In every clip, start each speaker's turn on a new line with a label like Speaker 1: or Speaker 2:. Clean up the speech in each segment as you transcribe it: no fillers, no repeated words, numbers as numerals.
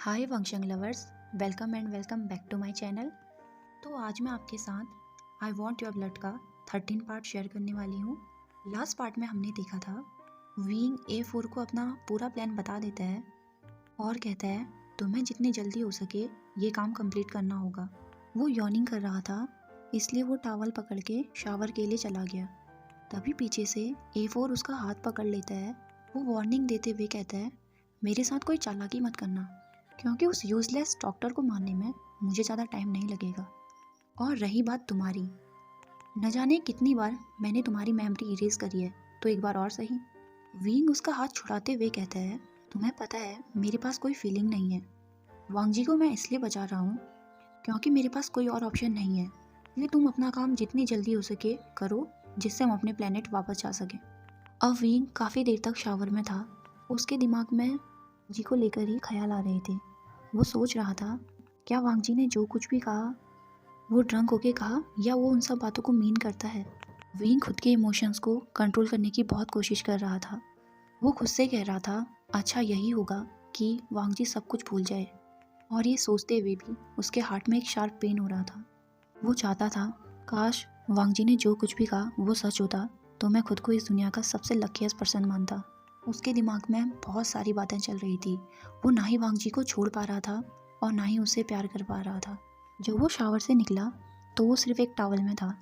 Speaker 1: Hi function lovers, welcome and welcome back to my channel. तो आज मैं आपके साथ आई वॉन्ट योर ब्लड का 13 पार्ट शेयर करने वाली हूँ। लास्ट पार्ट में हमने देखा था विंग A4 को अपना पूरा प्लान बता देता है और कहता है तुम्हें जितनी जल्दी हो सके ये काम कंप्लीट करना होगा। वो यॉर्निंग कर रहा था, इसलिए वो टॉवल पकड़ के शावर के लिए चला गया। तभी पीछे से A4 उसका हाथ पकड़ लेता है। वो वार्निंग देते हुए कहता है मेरे साथ कोई चालाकी मत करना, क्योंकि उस यूजलेस डॉक्टर को मारने में मुझे ज़्यादा टाइम नहीं लगेगा। और रही बात तुम्हारी, न जाने कितनी बार मैंने तुम्हारी मेमोरी इरेज करी है, तो एक बार और सही। विंग उसका हाथ छुड़ाते हुए कहता है तुम्हें पता है मेरे पास कोई फीलिंग नहीं है। वांगजी को मैं इसलिए बचा रहा हूँ क्योंकि मेरे पास कोई और ऑप्शन नहीं है। इसलिए तुम अपना काम जितनी जल्दी हो सके करो, जिससे हम अपने प्लेनेट वापस जा सकें। अब विंग काफ़ी देर तक शावर में था। उसके दिमाग में जी को लेकर ही ख्याल आ रहे थे। वो सोच रहा था क्या वांगजी ने जो कुछ भी कहा वो ड्रंक होके कहा या वो उन सब बातों को मीन करता है। विंग खुद के इमोशंस को कंट्रोल करने की बहुत कोशिश कर रहा था। वो खुद से कह रहा था अच्छा यही होगा कि वांगजी सब कुछ भूल जाए। और ये सोचते हुए भी उसके हार्ट में एक शार्प पेन हो रहा था। वो चाहता था काश वांगजी ने जो कुछ भी कहा वो सच होता, तो मैं खुद को इस दुनिया का सबसे लकीस्ट पर्सन मानता। उसके दिमाग में बहुत सारी बातें चल रही थी। वो ना ही वांगजी को छोड़ पा रहा था और ना ही उससे प्यार कर पा रहा था। जब वो शावर से निकला तो वो सिर्फ एक टॉवल में था।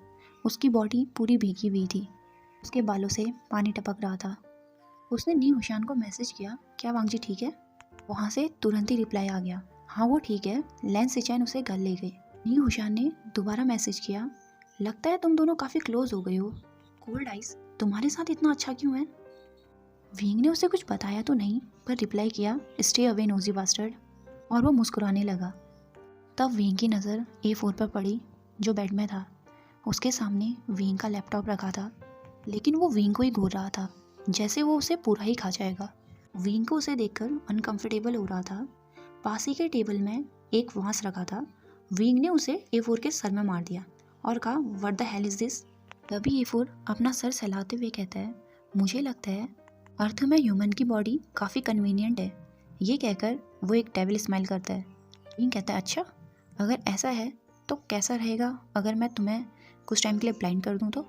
Speaker 1: उसकी बॉडी पूरी भीगी हुई थी, उसके बालों से पानी टपक रहा था। उसने नी हुशान को मैसेज किया क्या वांगजी ठीक है। वहाँ से तुरंत ही रिप्लाई आ गया हाँ वो ठीक है। लेंस सिचैन उसे घर ले गई। नी हुशान ने दोबारा मैसेज किया लगता है तुम दोनों काफ़ी क्लोज हो गए हो। कोल्ड आइस तुम्हारे साथ इतना अच्छा क्यों है। विंग ने उसे कुछ बताया तो नहीं, पर रिप्लाई किया स्टे अवे नोजी बास्टर्ड, और वो मुस्कुराने लगा। तब विंग की नज़र A4 पर पड़ी जो बेड में था। उसके सामने विंग का लैपटॉप रखा था, लेकिन वो विंग को ही घूर रहा था जैसे वो उसे पूरा ही खा जाएगा। विंग को उसे देखकर अनकंफर्टेबल हो रहा था। पास ही के टेबल में एक वांस रखा था। विंग ने उसे A4 के सर में मार दिया और कहा what the hell is this. तभी A4 अपना सर सहलाते हुए कहता है मुझे लगता है अर्थ में ह्यूमन की बॉडी काफ़ी कन्वीनियंट है। ये कहकर वो एक डेविल स्माइल करता है। विंग कहता है अच्छा अगर ऐसा है तो कैसा रहेगा अगर मैं तुम्हें कुछ टाइम के लिए ब्लाइंड कर दूं तो।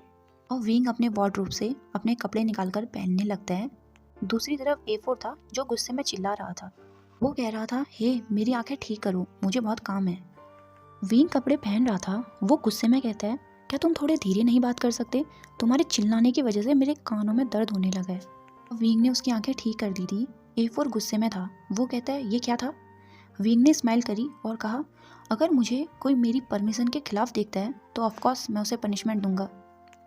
Speaker 1: और विंग अपने वार्डरोब से अपने कपड़े निकालकर पहनने लगता है। दूसरी तरफ A4 था जो गुस्से में चिल्ला रहा था। वो कह रहा था हे मेरी आंखें ठीक करो, मुझे बहुत काम है। विंग कपड़े पहन रहा था। वो गुस्से में कहता है क्या तुम थोड़े धीरे नहीं बात कर सकते, तुम्हारे चिल्लाने की वजह से मेरे कानों में दर्द होने लगा है। विंग ने उसकी आंखें ठीक कर दी थी। A4 गुस्से में था। वो कहता है ये क्या था। विंग ने स्माइल करी और कहा अगर मुझे कोई मेरी परमिशन के खिलाफ देखता है तो ऑफकोर्स मैं उसे पनिशमेंट दूंगा।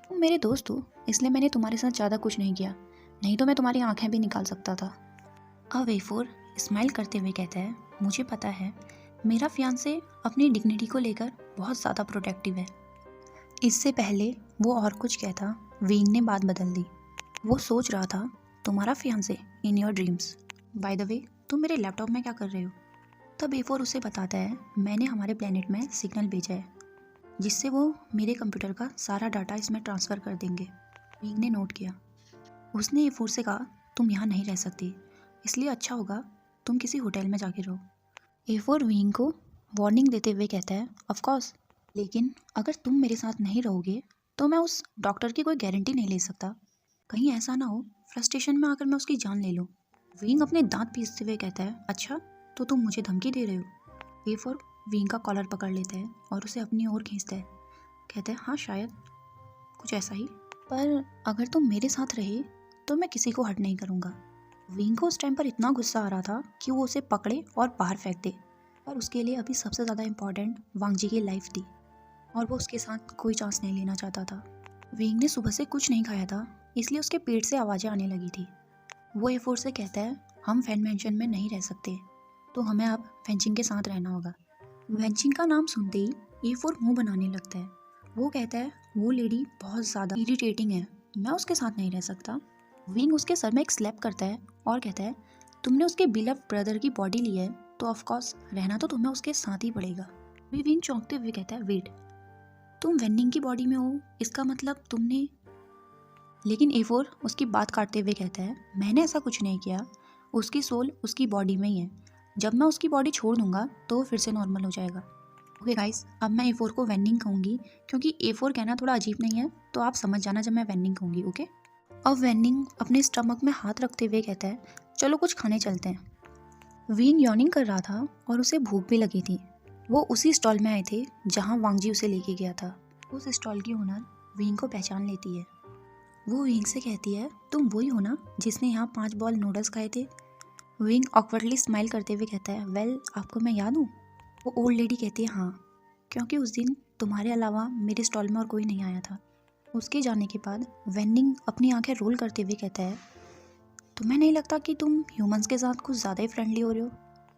Speaker 1: तुम मेरे दोस्त हो इसलिए मैंने तुम्हारे साथ ज़्यादा कुछ नहीं किया, नहीं तो मैं तुम्हारी आंखें भी निकाल सकता था। अब A4 स्माइल करते हुए कहता है मुझे पता है मेरा फियांसे अपनी डिग्निटी को लेकर बहुत ज़्यादा प्रोटेक्टिव है। इससे पहले वो और कुछ कहता, विंग ने बात बदल दी। वो सोच रहा था तुम्हारा fiancee in your dreams, by the way तुम मेरे लैपटॉप में क्या कर रहे हो। तब A4 उसे बताता है मैंने हमारे प्लेनेट में सिग्नल भेजा है जिससे वो मेरे कंप्यूटर का सारा डाटा इसमें ट्रांसफ़र कर देंगे। विंग ने नोट किया। उसने A4 से कहा तुम यहाँ नहीं रह सकती, इसलिए अच्छा होगा तुम किसी होटल में जाके रहो। A4 विंग को वार्निंग देते हुए कहता है ऑफ कोर्स, लेकिन अगर तुम मेरे साथ नहीं रहोगे तो मैं उस डॉक्टर की कोई गारंटी नहीं ले सकता। कहीं ऐसा ना हो फ्रस्ट्रेशन में आकर मैं उसकी जान ले लूँ। विंग अपने दांत पीसते हुए कहता है अच्छा तो तुम मुझे धमकी दे रहे हो। A4 विंग का कॉलर पकड़ लेता है और उसे अपनी ओर खींचता है। कहता है हाँ शायद कुछ ऐसा ही, पर अगर तुम मेरे साथ रहे तो मैं किसी को हर्ट नहीं करूँगा। विंग को उस टाइम पर इतना गुस्सा आ रहा था कि वो उसे पकड़े और बाहर फेंक दे, पर उसके लिए अभी सबसे ज़्यादा इम्पॉर्टेंट वांगजी की लाइफ थी और वो उसके साथ कोई चांस नहीं लेना चाहता था। विंग ने सुबह से कुछ नहीं खाया था, इसलिए उसके पेट से आवाज़ें आने लगी थी। वो A4 से कहता है हम फैन मेंशन में नहीं रह सकते, तो हमें अब वेंचिंग के साथ रहना होगा। वेंचिंग का नाम सुनते ही A4 मुंह बनाने लगता है। वो कहता है वो लेडी बहुत ज़्यादा इरिटेटिंग है, मैं उसके साथ नहीं रह सकता। विंग उसके सर में एक स्लैप करता है और कहता है तुमने उसके बिलव ब्रदर की बॉडी ली है तो ऑफकोर्स रहना तो तुम्हें उसके साथ ही पड़ेगा। विंग चौंकते हुए कहता है वेट, तुम वेंडिंग की बॉडी में हो, इसका मतलब तुमने। लेकिन A4 उसकी बात काटते हुए कहता है मैंने ऐसा कुछ नहीं किया, उसकी सोल उसकी बॉडी में ही है। जब मैं उसकी बॉडी छोड़ दूंगा तो वो फिर से नॉर्मल हो जाएगा। ओके गाइस, अब मैं A4 को वेनिंग कहूँगी, क्योंकि A4 कहना थोड़ा अजीब नहीं है, तो आप समझ जाना जब मैं वेनिंग कहूँगी। ओके। अब वेनिंग अपने स्टमक में हाथ रखते हुए कहता है, चलो कुछ खाने चलते हैं। विंग यॉर्निंग कर रहा था और उसे भूख भी लगी थी। वो उसी स्टॉल में आए थे जहाँ वांगजी उसे लेके गया था। उस स्टॉल की ओनर विंग को पहचान लेती है। वो विंग से कहती है, तुम वही हो ना जिसने यहाँ 5 बॉल नूडल्स खाए थे? विंग ऑकवर्डली स्माइल करते हुए कहता है, वेल, आपको मैं याद हूँ? वो ओल्ड लेडी कहती है, हाँ, क्योंकि उस दिन तुम्हारे अलावा मेरे स्टॉल में और कोई नहीं आया था। उसके जाने के बाद वेनिंग अपनी आंखें रोल करते हुए कहता है, तुम्हें नहीं लगता कि तुम ह्यूमंस के साथ कुछ ज़्यादा ही फ्रेंडली हो रहे हो?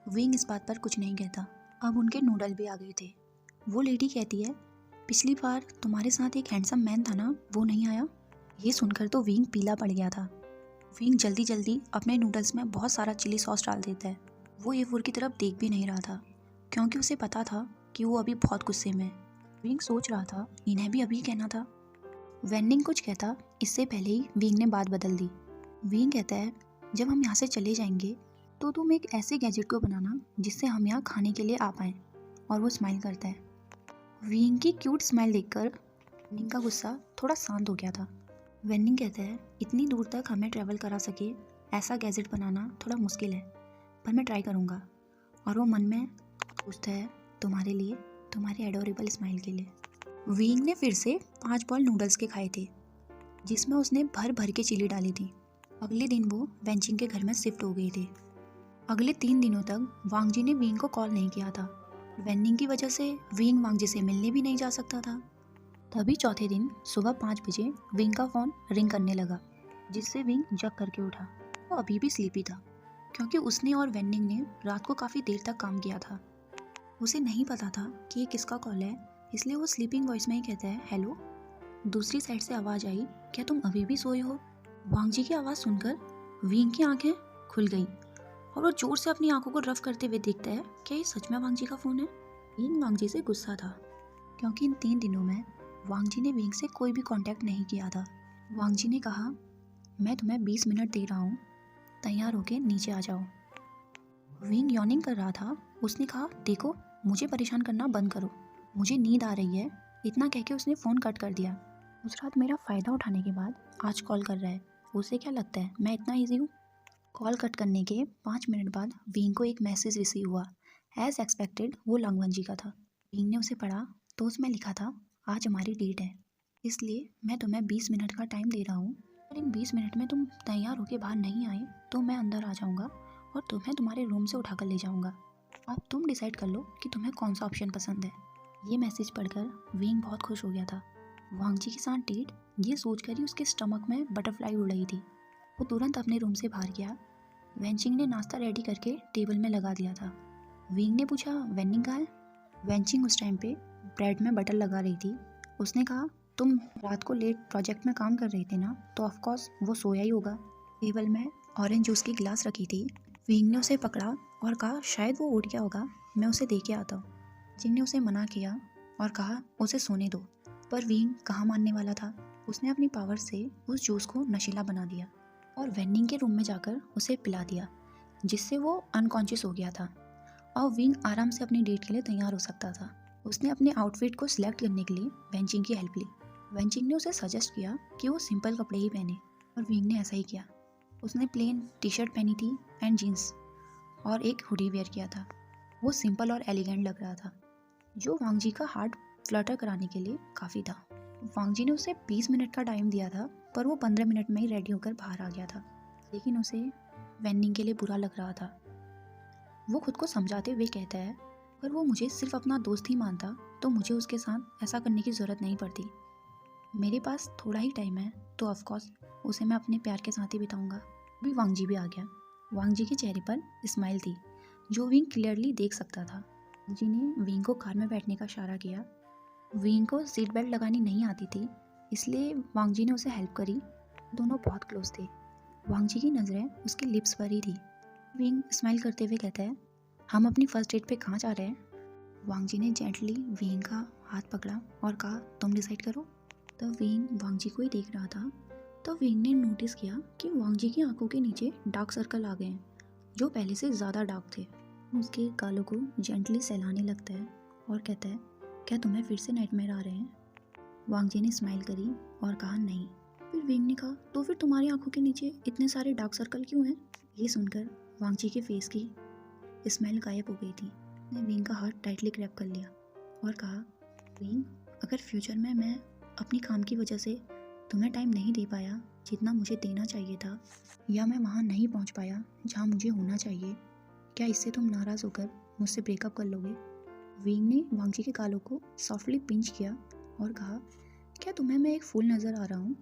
Speaker 1: विंग इस बात पर कुछ नहीं कहता। अब उनके नूडल भी आ गए थे। वो लेडी कहती है, पिछली बार तुम्हारे साथ एक हैंडसम मैन था ना, वो नहीं आया? ये सुनकर तो विंग पीला पड़ गया था। विंग जल्दी जल्दी अपने नूडल्स में बहुत सारा चिली सॉस डाल देता है। वो A4 की तरफ देख भी नहीं रहा था, क्योंकि उसे पता था कि वो अभी बहुत गुस्से में है। विंग सोच रहा था इन्हें भी अभी कहना था। वेनिंग कुछ कहता इससे पहले ही विंग ने बात बदल दी। विंग कहता है, जब हम यहाँ से चले जाएंगे तो तुम एक ऐसे गैजेट को बनाना जिससे हम यहाँ खाने के लिए आ पाएँ। और वो स्माइल करता है। विंग की क्यूट स्माइल देखकर वेनिंग का गुस्सा थोड़ा शांत हो गया था। वेनिंग कहता है, इतनी दूर तक हमें ट्रैवल करा सके ऐसा गैजेट बनाना थोड़ा मुश्किल है, पर मैं ट्राई करूँगा। और वो मन में सोचता है, तुम्हारे लिए, तुम्हारी एडोरेबल स्माइल के लिए। विंग ने फिर से 5 बॉल नूडल्स के खाए थे, जिसमें उसने भर भर के चिली डाली थी। अगले दिन वो वेंचिंग के घर में शिफ्ट हो गई थी। अगले 3 दिनों तक वांगजी ने विंग को कॉल नहीं किया था। वेनिंग की वजह से विंग वांगजी से मिलने भी नहीं जा सकता था। तभी चौथे दिन सुबह 5 बजे विंग का फ़ोन रिंग करने लगा, जिससे विंग जग करके उठा। वो अभी भी स्लीपी था, क्योंकि उसने और वेनिंग ने रात को काफ़ी देर तक काम किया था। उसे नहीं पता था कि ये किसका कॉल है, इसलिए वो स्लीपिंग वॉइस में ही कहता है, हेलो। दूसरी साइड से आवाज़ आई, क्या तुम अभी भी सोए हो? वांगजी की आवाज़ सुनकर विंग की आंखें खुल गई और वो जोर से अपनी आंखों को रफ करते हुए देखता है, क्या ये सच में वांगजी का फ़ोन है? विंग वांगजी से गुस्सा था, क्योंकि इन 3 दिनों में वांगजी ने विंग से कोई भी कांटेक्ट नहीं किया था। वांगजी ने कहा, मैं तुम्हें 20 मिनट दे रहा हूँ, तैयार होके नीचे आ जाओ। विंग यॉर्निंग कर रहा था। उसने कहा, देखो, मुझे परेशान करना बंद करो, मुझे नींद आ रही है। इतना कह के उसने फ़ोन कट कर दिया। उस रात मेरा फ़ायदा उठाने के बाद आज कॉल कर रहा है। उसे क्या लगता है मैं इतना ईजी हूँ? कॉल कट करने के 5 मिनट बाद विंग को एक मैसेज रिसीव हुआ। एज एक्सपेक्टेड वो लांगवंजी का था। विंग ने उसे पढ़ा तो उसमें लिखा था, आज हमारी डेट है, इसलिए मैं तुम्हें 20 मिनट का टाइम दे रहा हूँ। अगर इन 20 मिनट में तुम तैयार होकर बाहर नहीं आए तो मैं अंदर आ जाऊँगा और तुम्हें तुम्हारे रूम से उठाकर ले जाऊँगा। अब तुम डिसाइड कर लो कि तुम्हें कौन सा ऑप्शन पसंद है। ये मैसेज पढ़कर विंग बहुत खुश हो गया था। वांगजी के साथ डेट, ये सोचकर ही उसके स्टमक में बटरफ्लाई उड़ रही थी। वो तुरंत अपने रूम से बाहर गया। वेंचिंग ने नाश्ता रेडी करके टेबल में लगा दिया था। विंग ने पूछा, वेनिंग कहाँ है? वेंचिंग उस टाइम पे ब्रेड में बटर लगा रही थी। उसने कहा, तुम रात को लेट प्रोजेक्ट में काम कर रहे थे ना, तो ऑफकोर्स वो सोया ही होगा। टेबल में ऑरेंज जूस की गिलास रखी थी। विंग ने उसे पकड़ा और कहा, शायद वो उठ गया होगा, मैं उसे दे के आता हूँ। जिंग ने उसे मना किया और कहा, उसे सोने दो। पर विंग कहाँ मानने वाला था। उसने अपनी पावर से उस जूस को नशीला बना दिया और वेनिंग के रूम में जाकर उसे पिला दिया, जिससे वो अनकॉन्शियस हो गया था और विंग आराम से अपनी डेट के लिए तैयार हो सकता था। उसने अपने आउटफिट को सिलेक्ट करने के लिए वेंचिंग की हेल्प ली। वेंचिंग ने उसे सजेस्ट किया कि वो सिंपल कपड़े ही पहने और विंग ने ऐसा ही किया। उसने प्लेन टी शर्ट पहनी थी एंड जीन्स और एक हुडी वेयर किया था। वो सिंपल और एलिगेंट लग रहा था, जो वांगजी का हार्ट फ्लटर कराने के लिए काफ़ी था। वांगजी ने उसे 20 मिनट का टाइम दिया था, पर वो 15 मिनट में ही रेडी होकर बाहर आ गया था। लेकिन उसे वेनिंग के लिए बुरा लग रहा था। वो खुद को समझाते हुए कहता है, पर वो मुझे सिर्फ अपना दोस्त ही मानता तो मुझे उसके साथ ऐसा करने की ज़रूरत नहीं पड़ती। मेरे पास थोड़ा ही टाइम है तो ऑफकोर्स उसे मैं अपने प्यार के साथ ही बिताऊंगा। अभी वांगजी भी आ गया। वांगजी के चेहरे पर स्माइल थी, जो विंग क्लियरली देख सकता था। वांगजी ने विंग को कार में बैठने का इशारा किया। विंग को सीट बेल्ट लगानी नहीं आती थी, इसलिए वांगजी ने उसे हेल्प करी। दोनों बहुत क्लोज थे। वांगजी की नज़रें उसके लिप्स पर ही थी। विंग स्माइल करते हुए कहता है, हम अपनी फर्स्ट डेट पे कहाँ जा रहे हैं? वांगजी ने जेंटली विंग का हाथ पकड़ा और कहा, तुम डिसाइड करो। तब विंग वांगजी को ही देख रहा था। तो विंग ने नोटिस किया कि वांगजी की आंखों के नीचे डार्क सर्कल आ गए हैं, जो पहले से ज़्यादा डार्क थे। उसके गालों को जेंटली सहलाने लगता है और कहता है, क्या तुम्हें फिर से नाइटमेयर आ रहे हैं? वांग जी ने स्माइल करी और कहा, नहीं। फिर विंग ने कहा, तो फिर तुम्हारी आंखों के नीचे इतने सारे डार्क सर्कल क्यों हैं? ये सुनकर वांग जी के फेस की स्माइल गायब हो गई थी। उसने विंग का हाथ टाइटली ग्रैब कर लिया और कहा, विंग, अगर फ्यूचर में मैं अपनी काम की वजह से तुम्हें टाइम नहीं दे पाया जितना मुझे देना चाहिए था, या मैं वहाँ नहीं पहुँच पाया जहाँ मुझे होना चाहिए, क्या इससे तुम नाराज़ होकर मुझसे ब्रेकअप कर लोगे? विंग ने वांग जी के गालों को सॉफ्टली पिंच किया और कहा, क्या तुम्हें मैं एक फूल नज़र आ रहा हूँ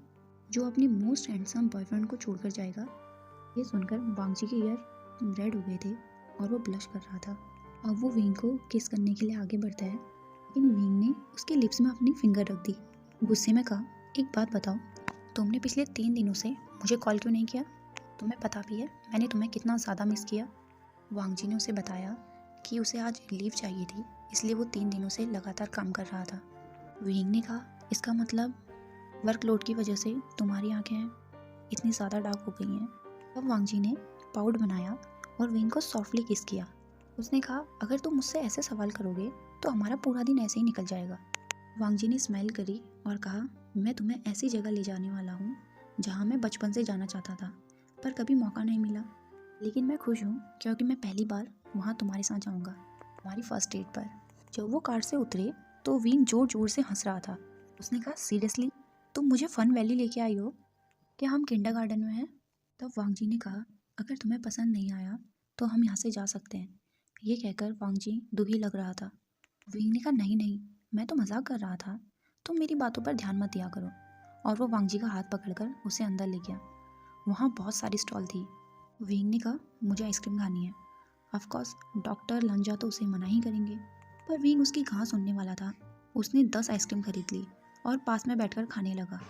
Speaker 1: जो अपनी मोस्ट हैंडसम बॉयफ्रेंड को छोड़कर जाएगा? ये सुनकर वांग जी के ईयर रेड हो गए थे और वो ब्लश कर रहा था। अब वो विंग को किस करने के लिए आगे बढ़ता है, लेकिन विंग ने उसके लिप्स में अपनी फिंगर रख दी। गुस्से में कहा, एक बात बताओ, तुमने पिछले 3 दिनों से मुझे कॉल क्यों नहीं किया? तुम्हें पता भी है मैंने तुम्हें कितना ज़्यादा मिस किया। वांग जी ने उसे बताया कि उसे आज लीव चाहिए थी, इसलिए वो 3 दिनों से लगातार काम कर रहा था। विंग ने कहा, इसका मतलब वर्कलोड की वजह से तुम्हारी आंखें इतनी ज़्यादा डार्क हो गई हैं। तब वांग जी ने पाउड बनाया और विंग को सॉफ्टली किस किया। उसने कहा, अगर तुम मुझसे ऐसे सवाल करोगे तो हमारा पूरा दिन ऐसे ही निकल जाएगा। वांग जी ने स्माइल करी और कहा, मैं तुम्हें ऐसी जगह ले जाने वाला हूँ जहाँ मैं बचपन से जाना चाहता था पर कभी मौका नहीं मिला, लेकिन मैं खुश हूँ क्योंकि मैं पहली बार वहाँ तुम्हारे साथ जाऊँगा, हमारी फर्स्ट डेट पर। जब वो कार से उतरे तो विंग जोर जोर से हंस रहा था। उसने कहा, सीरियसली तुम मुझे फन वैली लेके आई हो? क्या हम किंडरगार्टन में हैं? तब वांग जी ने कहा, अगर तुम्हें पसंद नहीं आया तो हम यहाँ से जा सकते हैं। ये कहकर वांग जी दुखी लग रहा था। विंग ने कहा, नहीं नहीं, मैं तो मजाक कर रहा था, तुम मेरी बातों पर ध्यान मत दिया करो। और वो वांग जी का हाथ पकड़कर उसे अंदर ले गया। वहाँ बहुत सारी स्टॉल थी। विंग ने कहा, मुझे आइसक्रीम खानी है। ऑफकोर्स डॉक्टर लंजा तो उसे मना ही करेंगे, पर विंग उसकी कहाँ सुनने वाला था। उसने 10 आइसक्रीम खरीद ली और पास में बैठकर खाने लगा।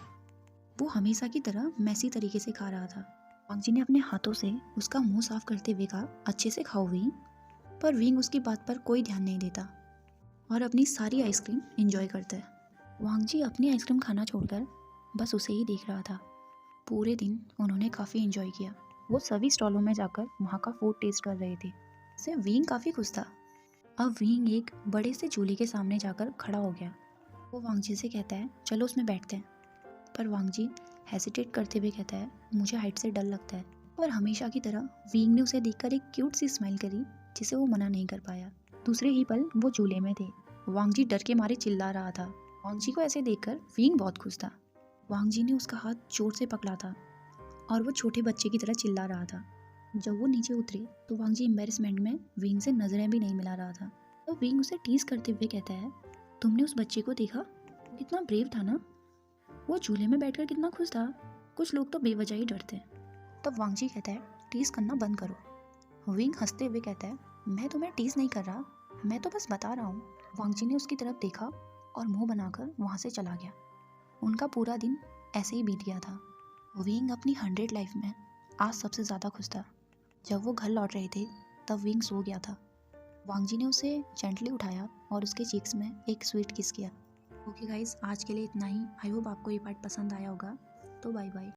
Speaker 1: वो हमेशा की तरह मैसी तरीके से खा रहा था। वांग जी ने अपने हाथों से उसका मुंह साफ करते हुए कहा, अच्छे से खाओ विंग। पर विंग उसकी बात पर कोई ध्यान नहीं देता और अपनी सारी आइसक्रीम एंजॉय करता है। वांग जी अपनी आइसक्रीम खाना छोड़कर बस उसे ही देख रहा था। पूरे दिन उन्होंने काफ़ी एंजॉय किया। वो सभी स्टॉलों में जाकर वहाँ का फूड टेस्ट कर रहे थे। इससे विंग काफ़ी खुश था। अब विंग एक बड़े से झूले के सामने जाकर खड़ा हो गया। वो वांग जी से कहता है, चलो उसमें बैठते हैं। पर वांग जी हेसिटेट करते हुए कहता है, मुझे हाइट से डर लगता है। पर हमेशा की तरह विंग ने उसे देखकर एक क्यूट सी स्माइल करी जिसे वो मना नहीं कर पाया। दूसरे ही पल वो झूले में थे। वांग जी डर के मारे चिल्ला रहा था। वांग जी को ऐसे देखकर विंग बहुत खुश था। वांग जी ने उसका हाथ जोर से पकड़ा था और वो छोटे बच्चे की तरह चिल्ला रहा था। जब वो नीचे उतरे तो वांग जी एम्बेरसमेंट में विंग से नजरें भी नहीं मिला रहा था। तो विंग उसे टीज करते हुए कहता है, तुमने उस बच्चे को देखा? वो कितना ब्रेव था ना, वो झूले में बैठकर कितना खुश था। कुछ लोग तो बेवजह ही डरते हैं। तब वांग जी कहता है, टीज करना बंद करो। विंग हंसते हुए कहता है, मैं तुम्हें टीज नहीं कर रहा, मैं तो बस बता रहा हूँ। वांग जी ने उसकी तरफ देखा और मुंह बनाकर वहाँ से चला गया। उनका पूरा दिन ऐसे ही बीत गया था। विंग अपनी 100 लाइफ में आज सबसे ज़्यादा खुश था। जब वो घर लौट रहे थे तब विंग सो गया था। वांग जी ने उसे जेंटली उठाया और उसके चीक्स में एक स्वीट किस किया। ओके गाइस, आज के लिए इतना ही। आई होप आपको ये पार्ट पसंद आया होगा। तो बाय बाय।